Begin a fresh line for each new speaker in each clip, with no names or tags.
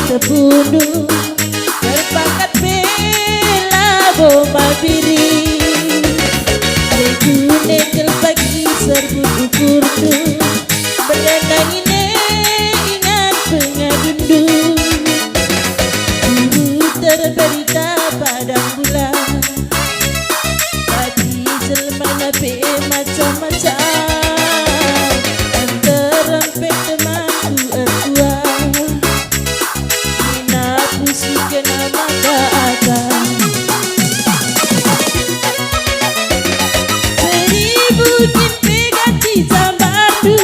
Sebunuh berpangkat bela bomba biri Legune kel pagi serbu ukurdu Berdendang ingat pengadundu Dulu terberita padang bulan Tadi selmana pe macam-macam Anterempet temanku ertua Musikan nama keadaan Seribu kinpe ganti zambardu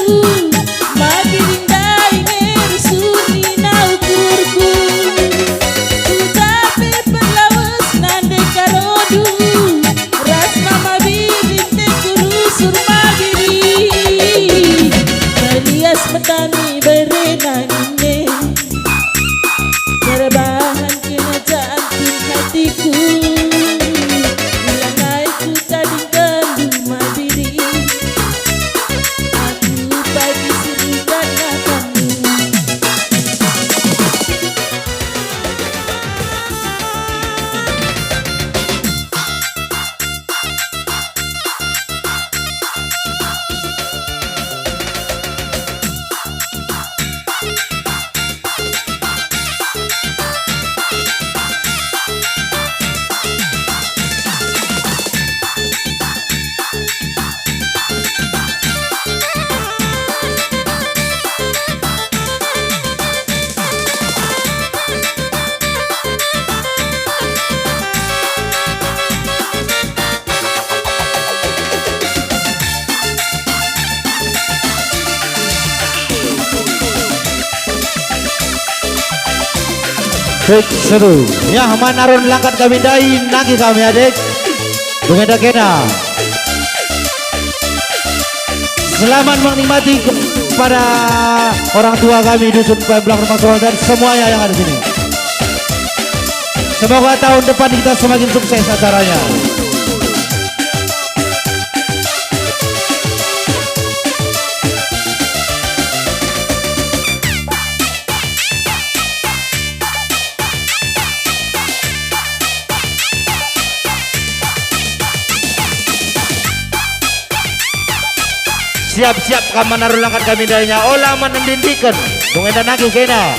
Magirindai mersuni naukurku Utape perlawas nande karodu Ras mama birinte kurusur magiri Alias petani berenang ini Terbahan kena jantung hatiku Langai ku tadi kenduma diri
Cek seru. Ya manarun langkat kami dai nagi kami adik. Dengan kena. Selamat menikmati kepada orang tua kami dusun Pemblang Rumah Solong dan semuanya yang ada di sini. Semoga tahun depan kita semakin sukses acaranya. Siap-siap kaman narulangkan kami dayanya olah menendindikan dengan nagi kena.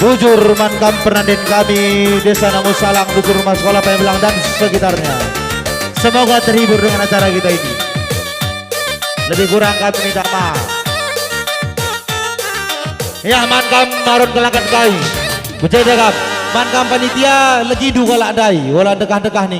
Bujur mankam penanden kami Desa Namusalang, Dusun Rumah Sekolah Pemblang dan sekitarnya. Semoga terhibur dengan acara kita ini. Lebih kurang kami minta maaf. Ya mankam marun kelangkan kai. Bujai dekap. Mankam panitia lagi dua kalak dai. Wala dekah-dekah nih.